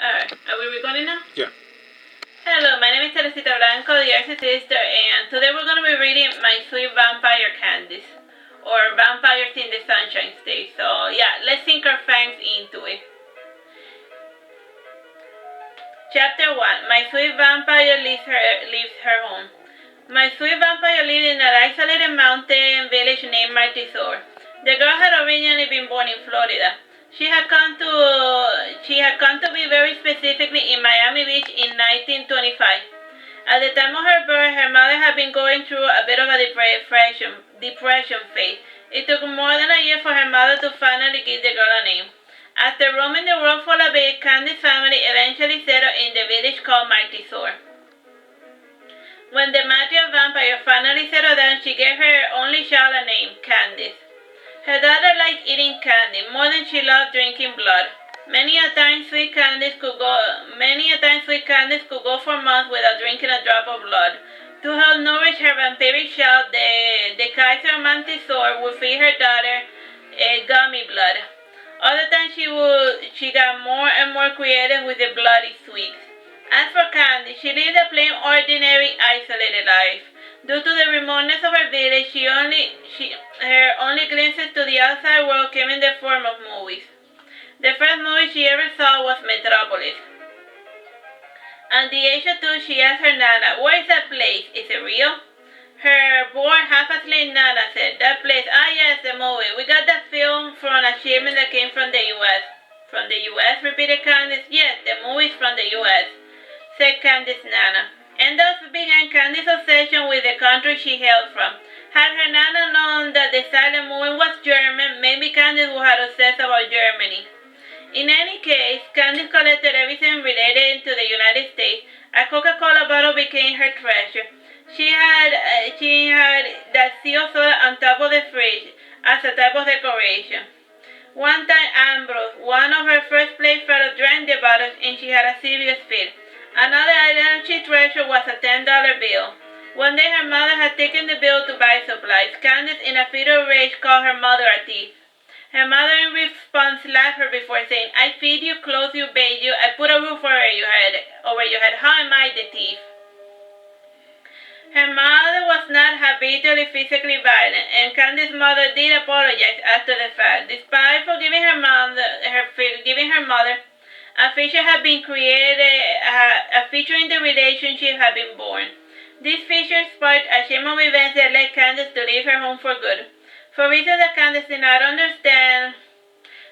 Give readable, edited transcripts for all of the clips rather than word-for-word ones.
Alright, are we recording now? Yeah. Hello, my name is Teresita Blanco, the artsysister, and today we're going to be reading My Sweet Vampire Candice, or Vampires in the Sunshine State. So yeah, let's sink our fangs into it. Chapter 1. My sweet vampire leaves her home. My sweet vampire lived in an isolated mountain village named Martisor. The girl had originally been born in Florida. She had come to be very specifically in Miami Beach in 1925. At the time of her birth, her mother had been going through a bit of a depression phase. It took more than a year for her mother to finally give the girl a name. After roaming the world for a bit, Candice's family eventually settled in the village called Martisor. When the magic vampire finally settled down, she gave her only child a name, Candice. Her daughter liked eating candy more than she loved drinking blood. Many a time sweet Candice could go for months without drinking a drop of blood. To help nourish her vampiric child, the Kaiser of Martisor would feed her daughter gummy blood. Other times she got more and more creative with the bloody sweets. As for Candice, she lived a plain, ordinary, isolated life. Due to the remoteness of her village, her only glimpses to the outside world came in the form of movies. The first movie she ever saw was Metropolis. At the age of 2, she asked her Nana, "Where is that place? Is it real?" Her bored, half-asleep Nana said, "That place, yes, the movie. We got that film from a shipment that came from the U.S. "From the U.S.?" repeated Candice. "Yes, the movie's from the U.S." said Candice's Nana. And thus began Candice's obsession with the country she hailed from. Had her Nana known that the silent movie was German, maybe Candice would have obsessed about Germany. In any case, Candice collected everything related to the United States. A Coca-Cola bottle became her treasure. She had that seal soda on top of the fridge as a type of decoration. One time, Ambrose, one of her first playfellows, drank the bottle and she had a serious fit. Another item she treasured was a $10 bill. One day her mother had taken the bill to buy supplies. Candice, in a fit of rage, called her mother a thief. Her mother in response laughed her before saying, "I feed you, clothe you, bathe you, I put a roof over your head. How am I the thief?" Her mother was not habitually physically violent, and Candice's mother did apologize after the fact. Despite forgiving her mother, a feature had been created, a feature in the relationship had been born. This feature sparked a chain of events that led Candice to leave her home for good. For reasons that Candice did not understand,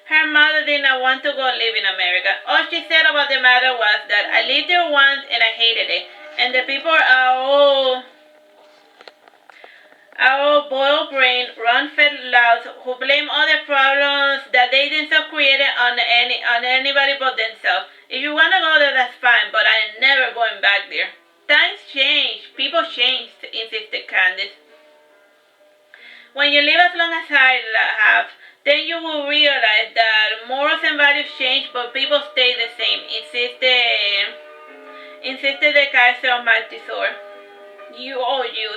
her mother did not want to go live in America. All she said about the matter was that "I lived there once and I hated it, and the people are all boiled-brained, run-fed louds who blame all the problems that they themselves created on anybody but themselves. If you want to go there, that's fine, but I'm never going back there." Times change, people change, insisted Candice. When you live as long as I have, then you will realize that morals and values change, but people stay the same, insisted the Kaiser of Martisor. "You,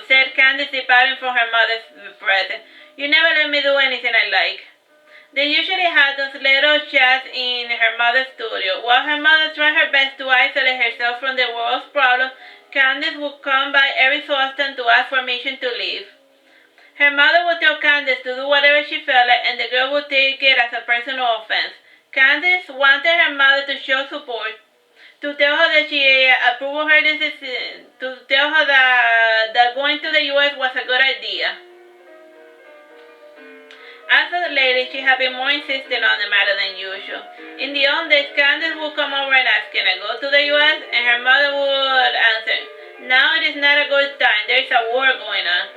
said Candice, departing from her mother's presence. "You never let me do anything I like." They usually had those little chats in her mother's studio. While her mother tried her best to isolate herself from the world's problems, Candice would come by every so often to ask permission to leave. Her mother would tell Candice to do whatever she felt like, and the girl would take it as a personal offense. Candice wanted her mother to show support, to tell her that she approved of her decision, to tell her that going to the U.S. was a good idea. As of late, she had been more insistent on the matter than usual. In the old days, Candice would come over and ask, "Can I go to the U.S.?" And her mother would answer, "Now it is not a good time. There is a war going on."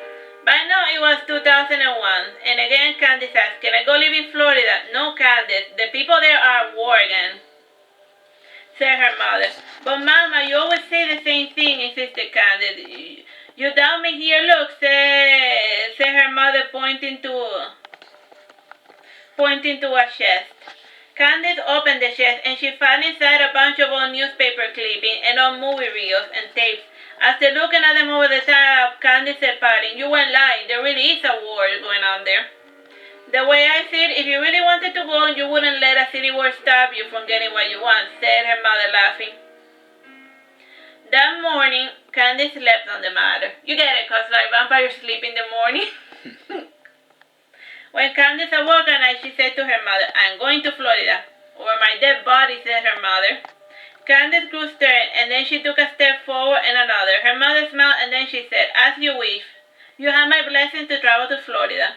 By now it was 2001, and again Candice asked, "Can I go live in Florida?" "No, Candice, the people there are at war again," said her mother. "But Mama, you always say the same thing," insisted Candice. "You doubt me here, look," said her mother, pointing to a chest. Candice opened the chest, and she found inside a bunch of old newspaper clippings and old movie reels and tapes. After looking at them over the top, Candice said, pouting, "You weren't lying. There really is a war going on there." The way I see it, if you really wanted to go, you wouldn't let a city war stop you from getting what you want, said her mother, laughing. That morning, Candice slept on the matter. You get it, cause like vampires sleep in the morning. When Candice awoke at night, she said to her mother, I'm going to Florida. Over my dead body, said her mother. Candice grew stern, and then she took a step forward and another. Her mother smiled, and then she said, as you wish. You have my blessing to travel to Florida.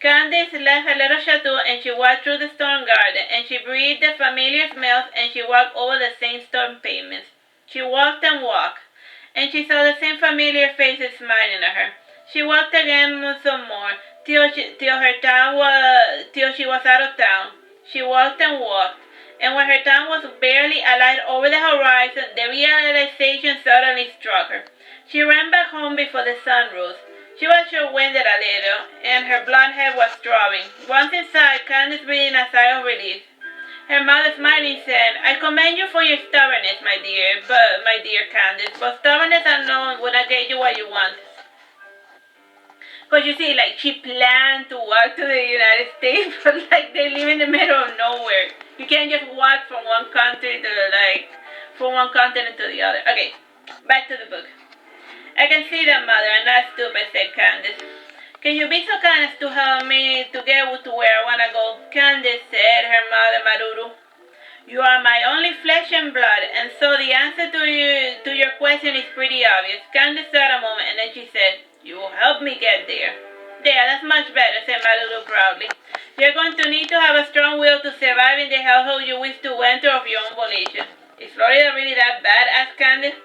Candice left her little chateau, and she walked through the stone garden, and she breathed the familiar smells, and she walked over the same stone pavements. She walked and walked, and she saw the same familiar faces smiling at her. She walked again some more, till she was out of town. She walked and walked, and when her town was barely a light over the horizon, the realization suddenly struck her. She ran back home before the sun rose. She was short-winded a little, and her blonde hair was throbbing. Once inside, Candice breathed a sigh of relief. Her mother smiling said, I commend you for your stubbornness, my dear Candice, but stubbornness alone will not get you what you want. Because you see, like, she planned to walk to the United States, but, like, they live in the middle of nowhere. You can't just walk from one country to, like, from one continent to the other. Okay, back to the book. I can see that, mother. I'm not stupid, said Candice. Can you be so kind as to help me to get to where I want to go? Candice, said her mother, Maruru. You are my only flesh and blood, and so the answer to your question is pretty obvious. Candice thought a moment, and then she said, you will help me get there. Yeah, that's much better, said Maruru proudly. You're going to need to have a strong will to survive in the hellhole you wish to enter of your own volition. Is Florida really that bad? Asked Candice.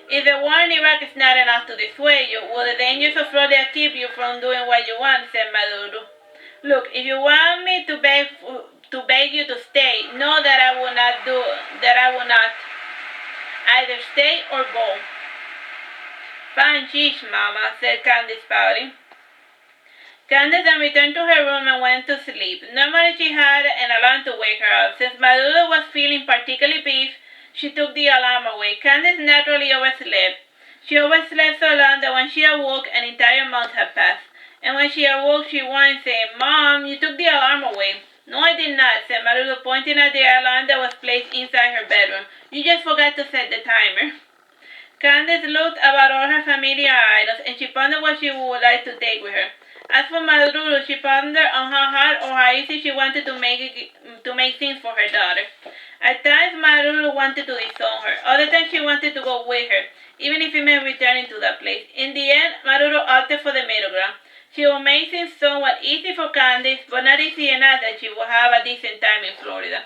If the war in Iraq is not enough to dissuade you, will the dangers of Florida keep you from doing what you want? Said Maruru. Look, if you want me to beg you to stay, know that I will not either stay or go. Fine, sheesh, Mama, said Candice, pouting. Candice then returned to her room and went to sleep. Normally she had an alarm to wake her up. Since Maruru was feeling particularly beef, she took the alarm away. Candice naturally overslept. She overslept so long that when she awoke, an entire month had passed. And when she awoke, she whined, saying, Mom, you took the alarm away. No, I did not, said Maruru, pointing at the alarm that was placed inside her bedroom. You just forgot to set the timer. Candice looked about all her familiar items, and she pondered what she would like to take with her. As for Maruru, she pondered on how hard or how easy she wanted to make things for her daughter. At times, Maruru wanted to disown her. Other times, she wanted to go with her, even if it meant returning to that place. In the end, Maruru opted for the middle ground. She would make things somewhat easy for Candice, but not easy enough that she would have a decent time in Florida.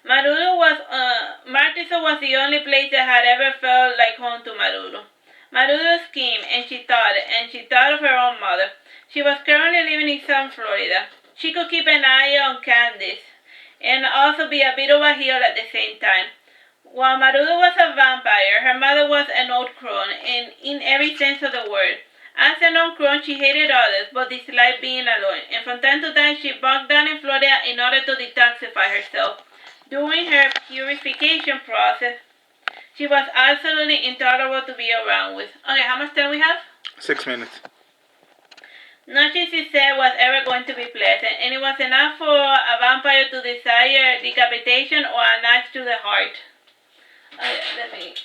Martisor was the only place that had ever felt like home to Maruru. Maruru schemed, and she thought of her own mother. She was currently living in South Florida. She could keep an eye on Candice, and also be a bit of a heel at the same time. While Maruru was a vampire, her mother was an old crone, in every sense of the word. As an old crone, she hated others, but disliked being alone, and from time to time she bunked down in Florida in order to detoxify herself. During her purification process, she was absolutely intolerable to be around with. Okay, how much time we have? 6 minutes. Nothing she said was ever going to be pleasant, and it was enough for a vampire to desire decapitation or a knife to the heart. Let me...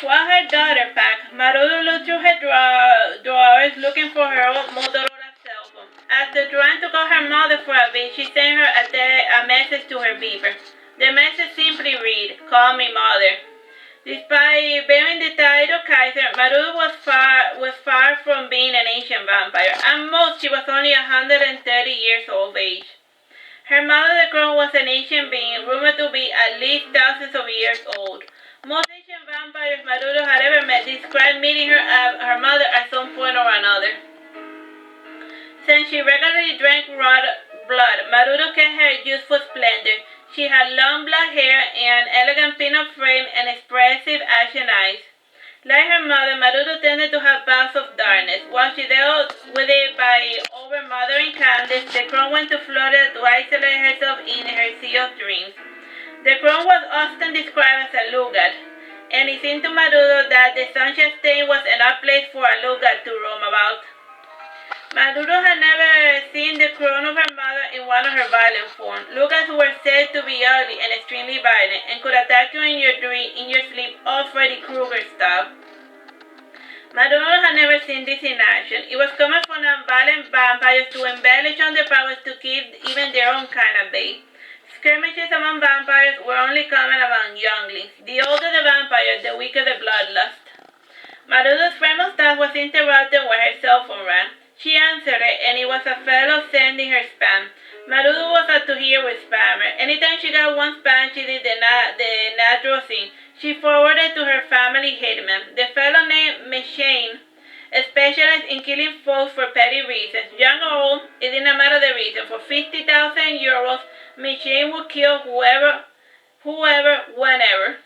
While her daughter packed, Maruru looked through her drawers looking for her old Motorola cell phone. After trying to call her mother for a bit, she sent her a message to her beeper. The message simply read, Call me mother. Despite bearing the title Kaiser, Maruru was far from being an ancient vampire. At most, she was only 130 years of age. Her mother, the crone, was an ancient being, rumored to be at least thousands of years old. Most ancient vampires Maruru had ever met described meeting her mother at some point or another. Since she regularly drank raw blood, Maruru kept her youthful splendor. She had long black hair, an elegant pin-up frame, and expressive ashen eyes. Like her mother, Maruru tended to have bouts of darkness. While she dealt with it by over-mothering Candice, the crone went to Florida to isolate herself in her sea of dreams. The crown was often described as a lugard, and it seemed to Maduro that the sunshine state was enough place for a lugard to roam about. Maduro had never seen the crown of her mother in one of her violent forms. Lugards were said to be ugly and extremely violent, and could attack you in your sleep, all Freddy Krueger style. Maduro had never seen this in action. It was common for non-violent vampires to embellish on their powers to keep even their own kind at bay. Skirmishes among vampires were only common among younglings. The older the vampire, the weaker the bloodlust. Marudo's famous task was interrupted when her cell phone rang. She answered it, and it was a fellow sending her spam. Marudo was up to here with spammer. Anytime she got one spam, she did the natural thing. She forwarded to her family hitman. The fellow named Machine specialized in killing folks for petty reasons. Young or old, it didn't matter the reason. For 50,000 euros, Machine would kill whoever, whenever.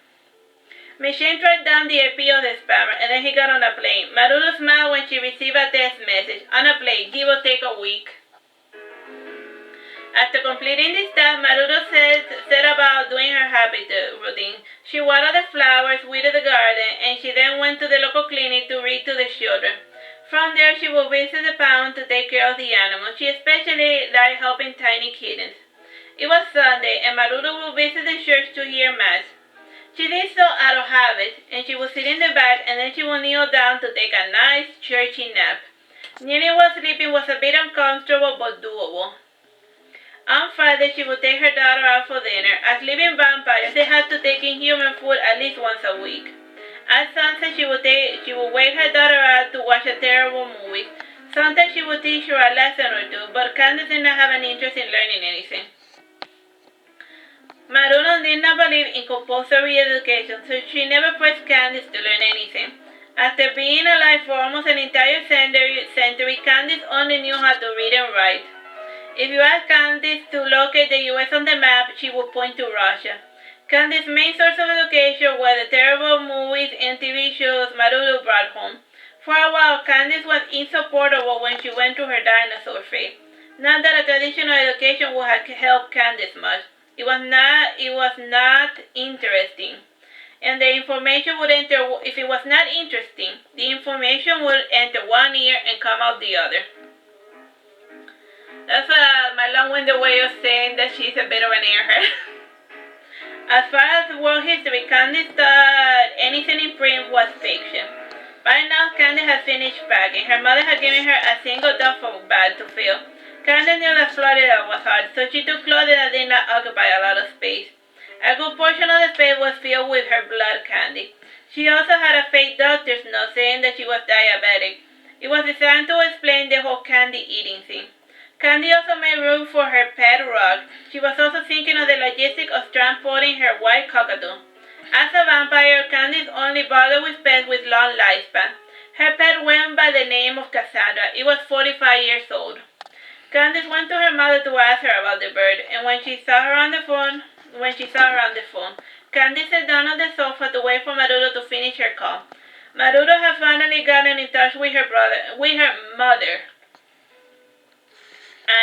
Machine tracked down the IP of the spammer, and then he got on a plane. Marudo smiled when she received a text message. On a plane, give or take a week. After completing this task, Marudo set about doing her habit routine. She watered the flowers, weeded the garden, and she then went to the local clinic to read to the children. From there, she would visit the pound to take care of the animals. She especially liked helping tiny kittens. It was Sunday, and Marudo would visit the church to hear Mass. She did so out of habit, and she would sit in the back, and then she would kneel down to take a nice, churchy nap. Kneeling while sleeping was a bit uncomfortable, but doable. On Friday, she would take her daughter out for dinner. As living vampires, they had to take in human food at least once a week. At sunset, she would wake her daughter out to watch a terrible movie. Sometimes she would teach her a lesson or two, but Candice did not have an interest in learning anything. Marudo did not believe in compulsory education, so she never pressed Candice to learn anything. After being alive for almost an entire century, Candice only knew how to read and write. If you asked Candice to locate the U.S. on the map, she would point to Russia. Candice's main source of education were the terrible movies and TV shows Marudo brought home. For a while, Candice was insupportable when she went through her dinosaur phase. Not that a traditional education would have helped Candice much. It was not interesting. And the information would enter, if it was not interesting, the information would enter one ear and come out the other. That's my long-winded way of saying that she's a bit of an airhead. As far as world history, Candice thought anything in print was fiction. By now, Candice had finished packing. Her mother had given her a single duffel bag to fill. Candice knew that Florida was hard, so she took clothing that did not occupy a lot of space. A good portion of the space was filled with her blood candy. She also had a fake doctor's note saying that she was diabetic. It was designed to explain the whole candy eating thing. Candy also made room for her pet rock. She was also thinking of the logistics of transporting her white cockatoo. As a vampire, Candice only bothered with pets with long lifespan. Her pet went by the name of Cassandra. It was 45 years old. Candice went to her mother to ask her about the bird, and when she saw her on the phone, Candice sat down on the sofa to wait for Marudo to finish her call. Marudo had finally gotten in touch with her mother,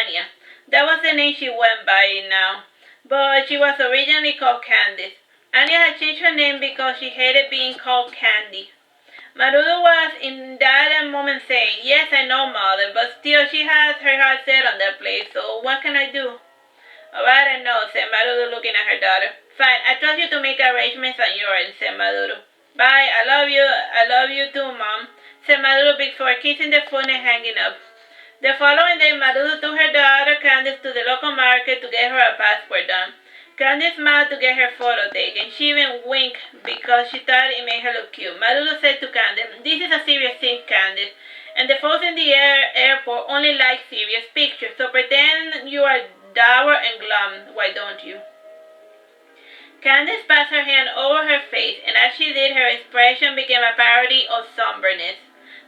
Anya. That was the name she went by now, but she was originally called Candice. Anya had changed her name because she hated being called Candy. Marudo was in that moment saying, "Yes, I know, Mother, but still she has her heart set on that place, so what can I do?" "Oh, I don't know," said Marudo, looking at her daughter. "Fine, I trust you to make arrangements on your end," said Marudo. "Bye, I love you too, Mom," said Marudo before kissing the phone and hanging up. The following day, Marudo took her daughter Candice to the local market to get her a passport done. Candice smiled to get her photo taken. She even winked because she thought it made her look cute. Marudo said to Candice, "This is a serious thing, Candice, and the folks in the airport only like serious pictures, so pretend you are dour and glum, why don't you?" Candice passed her hand over her face, and as she did, her expression became a parody of somberness.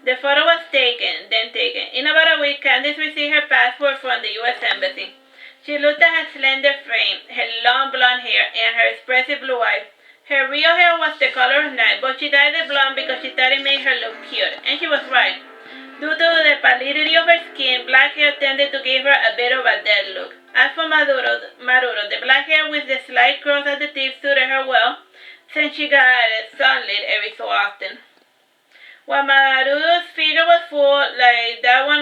The photo was taken. In about a week, Candice received her passport from the U.S. Embassy. She looked at her slender frame, her long blonde hair, and her expressive blue eyes. Her real hair was the color of night, but she dyed it blonde because she thought it made her look cute, and she was right. Due to the pallidity of her skin, black hair tended to give her a bit of a dead look. As for Maduro, the black hair with the slight curls at the tips suited her well, since she got sunlit every so often. While Maduro's figure was full, like that one